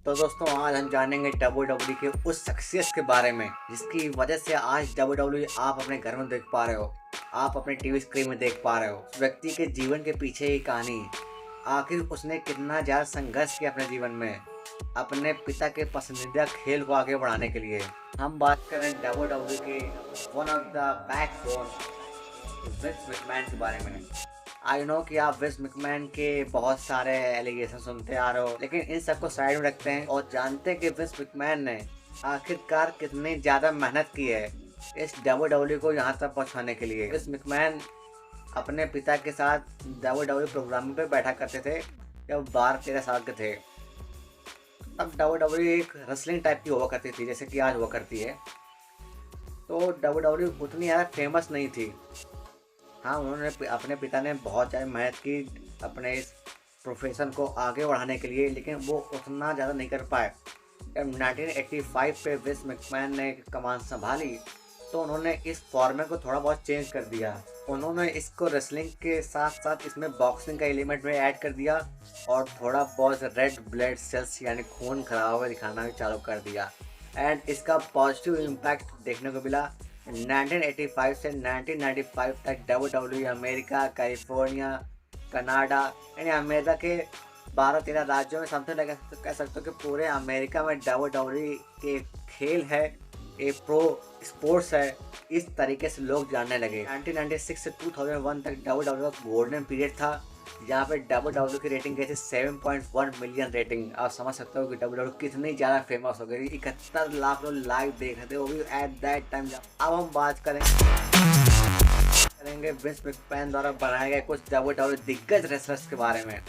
तो दोस्तों आज हम जानेंगे WWE के उस सक्सेस के बारे में जिसकी वजह से आज WWE आप अपने घर में देख पा रहे हो, आप अपने टीवी स्क्रीन में देख पा रहे हो। उस व्यक्ति के जीवन के पीछे की कहानी, आखिर उसने कितना ज़्यादा संघर्ष किया अपने जीवन में अपने पिता के पसंदीदा खेल को आगे बढ़ाने के लिए। हम बात करें WWE के one of the backbone Vince McMahon के बारे में। आई नो कि आप विंस मैकमैन के बहुत सारे एलिगेशन सुनते आ रहे हो, लेकिन इन सबको साइड में रखते हैं और जानते हैं कि विंस मैकमैन ने आखिरकार कितनी ज़्यादा मेहनत की है इस WWE को यहाँ तक पहुँचाने के लिए। विंस मैकमैन अपने पिता के साथ WWE प्रोग्रामिंग पे बैठा करते थे जब 12-13 साल के थे। तब WWE एक रेसलिंग टाइप की हुआ करती थी जैसे कि आज हुआ करती है। तो WWE उतनी ज़्यादा फेमस नहीं थी। हाँ, उन्होंने अपने पिता ने बहुत ज़्यादा मेहनत की अपने इस प्रोफेशन को आगे बढ़ाने के लिए, लेकिन वो उतना ज़्यादा नहीं कर पाए। जब 1985 पे विंस मैकमैन ने कमान संभाली तो उन्होंने इस फॉर्मेट को थोड़ा बहुत चेंज कर दिया। उन्होंने इसको रेसलिंग के साथ साथ इसमें बॉक्सिंग का एलिमेंट में ऐड कर दिया और थोड़ा बहुत रेड ब्लड सेल्स यानी खून खराब हुआ दिखाना भी चालू कर दिया। एंड इसका पॉजिटिव इम्पैक्ट देखने को मिला। 1985 से 1995 तक WWE अमेरिका, कैलिफोर्निया, कनाडा यानी अमेरिका के 12-13 राज्यों में समथिंग कह सकते हो कि पूरे अमेरिका में WWE के खेल है, एक प्रो स्पोर्ट्स है, इस तरीके से लोग जानने लगे। 1996 से 2001 तक WWE का गोल्डन पीरियड था जहाँ पे WWE की रेटिंग गई थी 7.1 मिलियन रेटिंग। आप समझ सकते हो कि WWE कितनी ज़्यादा फेमस हो गई। 71 लाख लोग लाइव देख रहे थे, वो भी एट दैट टाइम। अब हम बात करेंगे विंस मैकमैन द्वारा बनाए गए कुछ WWE दिग्गज रेसलर्स के बारे में।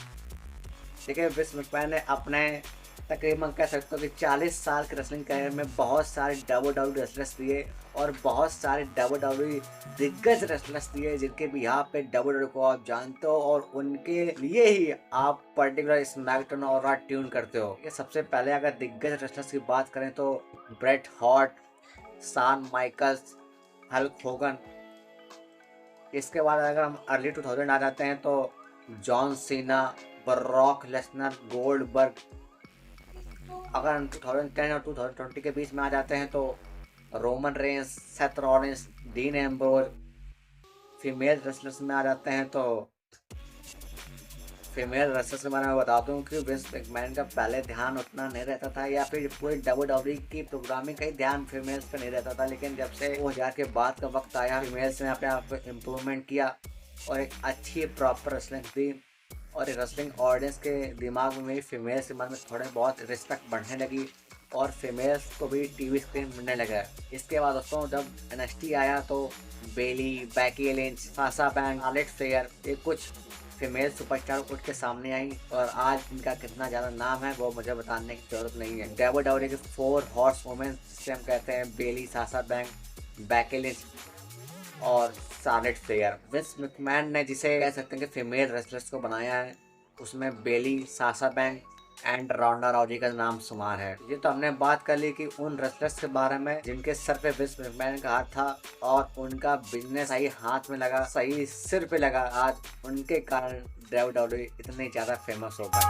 देखिए, विंस मैकमैन ने अपने तकरीबन कह सकते हो कि 40 साल के रेसलिंग करियर में बहुत सारे WWE रेसलर्स दिए और बहुत सारे WWE दिग्गज रेसलर्स दिए जिनके भी यहाँ पे WWE को आप जानते हो और उनके लिए ही आप पर्टिकुलर स्मैकडाउन और रॉ ट्यून करते हो। ये सबसे पहले अगर दिग्गज रेसलर्स की बात करें तो ब्रेट हार्ट, शान माइकल्स, हल्क होगन। इसके बाद अगर हम अर्ली 2000 आ जाते हैं तो John Cena, Brock Lesnar, Goldberg. अगर हम 2010 और 2020 के बीच में आ जाते हैं तो Roman Reigns, Seth Rollins, dean Ambrose. Female wrestlers में आ जाते हैं तो फीमेल रेसलर्स के बारे में बता दूं कि विंस मैकमैन का पहले ध्यान उतना नहीं रहता था या फिर पूरी WWE की प्रोग्रामिंग का ही ध्यान फीमेल्स पे नहीं रहता था, लेकिन जब से 2000 के बाद का वक्त आया फीमेल्स ने अपने आप को इम्प्रूवमेंट किया और एक अच्छी प्रॉपर रेसलिंग दी और रेसलिंग ऑडियंस के दिमाग में फीमेल्स के मन में थोड़े बहुत रिस्पेक्ट बढ़ने लगी और फीमेल्स को भी टीवी स्क्रीन मिलने लगा। इसके बाद दोस्तों जब NXT आया तो Bayley, Becky Lynch, Sasha Banks, Charlotte Flair, ये कुछ फीमेल सुपरस्टार उठ के सामने आई और आज इनका कितना ज़्यादा नाम है वो मुझे बताने की जरूरत नहीं है। WWE के 4 हॉर्स वुमेन जिसे हम कहते हैं बेली, साशा बैंक, बैकी लिंच और चार्लेट फ्लेयर। विंस मैकमैन ने जिसे कह सकते हैं कि फीमेल रेसलर्स को बनाया है उसमें Bayley, Sasha Bank and Ronda Rousey का नाम शुमार है। ये तो हमने बात कर ली कि उन रेसलर्स के बारे में जिनके सर पे विंस मैकमैन का हाथ था और उनका बिजनेस सही हाथ में लगा, सही सिर पे लगा। आज उनके कारण WWE इतनी ज्यादा फेमस हो गई।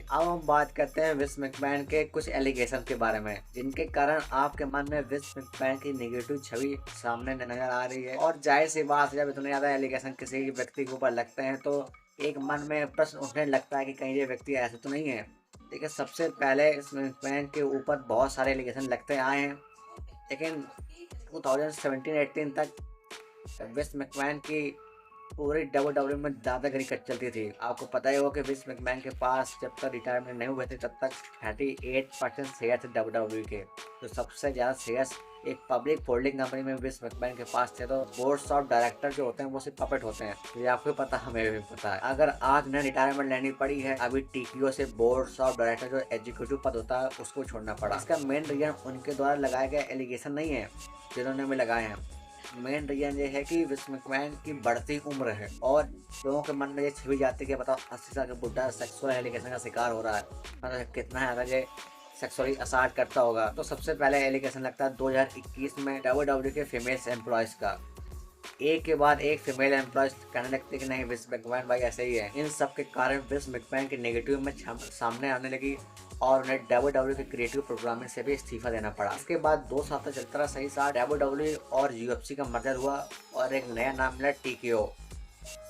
अब हम बात करते हैं विंस मैकमैन के कुछ एलिगेशन के बारे में जिनके कारण आपके मन में विंस मैकमैन की नेगेटिव छवि सामने नजर आ रही है। और जाहिर सी बात है, जब इतने ज्यादा एलिगेशन किसी व्यक्ति के ऊपर लगते हैं तो एक मन में प्रश्न उठने लगता है कि कहीं ये व्यक्ति ऐसे तो नहीं है। देखिए, सबसे पहले इस मैकमैन के ऊपर बहुत सारे एलिगेशन लगते आए हैं, लेकिन 2017-18 तक विंस मैकमैन की पूरी WWE में दादागिरी कट चलती थी। आपको पता ही होगा कि विंस मैकमैन के पास जब तक रिटायरमेंट नहीं हुए थे तब तक 38% शेयर थे WWE के। तो सबसे ज़्यादा शेयर्स एक पब्लिक होल्डिंग कंपनी में विंस मैकमैन के पास थे। तो बोर्ड्स ऑफ डायरेक्टर जो होते हैं वो सिर्फ पपेट होते हैं, तो ये आपको पता, हमें भी पता है। अगर आज उन्हें रिटायरमेंट लेनी पड़ी है, अभी TKO से बोर्ड्स ऑफ डायरेक्टर जो एग्जीक्यूटिव पद होता है उसको छोड़ना पड़ा। इसका मेन रीजन उनके द्वारा लगाए गए एलिगेशन नहीं है जिन्होंने भी लगाए हैं। मेन रीजन ये है कि विंस मैकमैन की बढ़ती उम्र है और लोगों के मन में ये छवि जाती है कि बताओ 80 साल का बुढ़ा सेक्सुअल एलिगेशन का शिकार हो रहा है, मतलब कितना ज़्यादा ये सेक्सुअली असाल्ट करता होगा। तो सबसे पहले एलिगेशन लगता है 2021 में WWE के फीमेल्स एम्प्लॉयज़ का। एक के बाद एक फीमेल एम्प्लॉयज कहने लगते कि नहीं विंस मैकमैन भाई ऐसे ही है। इन सब के कारण विंस मैकमैन की नेगेटिव में सामने आने लगी और उन्हें WWE के क्रिएटिव प्रोग्रामिंग से भी इस्तीफा देना पड़ा। इसके बाद 2 साल तक चलता रहा सही साथ WWE और UFC का मर्जर हुआ और एक नया नाम मिला TKO।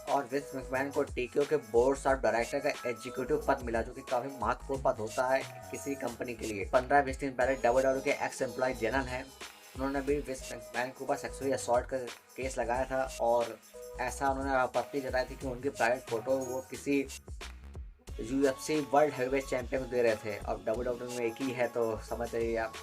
और विंस मैकमैन को TKO के बोर्ड ऑफ डायरेक्टर का एग्जीक्यूटिव पद मिला, जो कि काफी महत्वपूर्ण पद होता है किसी कंपनी के लिए। 15-20 दिन पहले WWE के एक्स एम्प्लॉय जेनन है, उन्होंने भी विंस मैकमैन के ऊपर सेक्सुअली असॉल्ट का केस लगाया था और ऐसा उन्होंने आपत्ति जताई थी कि उनकी प्राइवेट फोटो वो किसी UFC वर्ल्ड हेवीवेट चैंपियन को दे रहे थे। अब WWE में एक ही है तो समझ रहिए आप।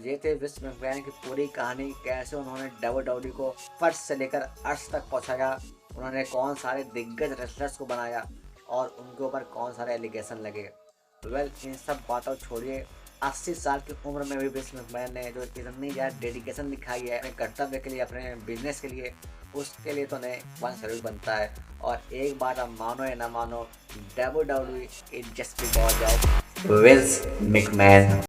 ये थे विंस मैकमैन की पूरी कहानी, कैसे उन्होंने WWE को फर्श से लेकर अर्श तक पहुंचाया, उन्होंने कौन सारे दिग्गज रेसलर्स को बनाया और उनके ऊपर कौन सारे एलिगेशन लगे। इन सब बातों छोड़िए, 80 साल की उम्र में भी विंस मैकमैन ने जो इतनी ज़्यादा डेडिकेशन दिखाई है अपने कर्तव्य के लिए, अपने बिजनेस के लिए, उसके लिए तो उन्हें 1 सैल्यूट बनता है। और एक बात आप मानो या ना मानो, WWE is just because of Vince McMahon.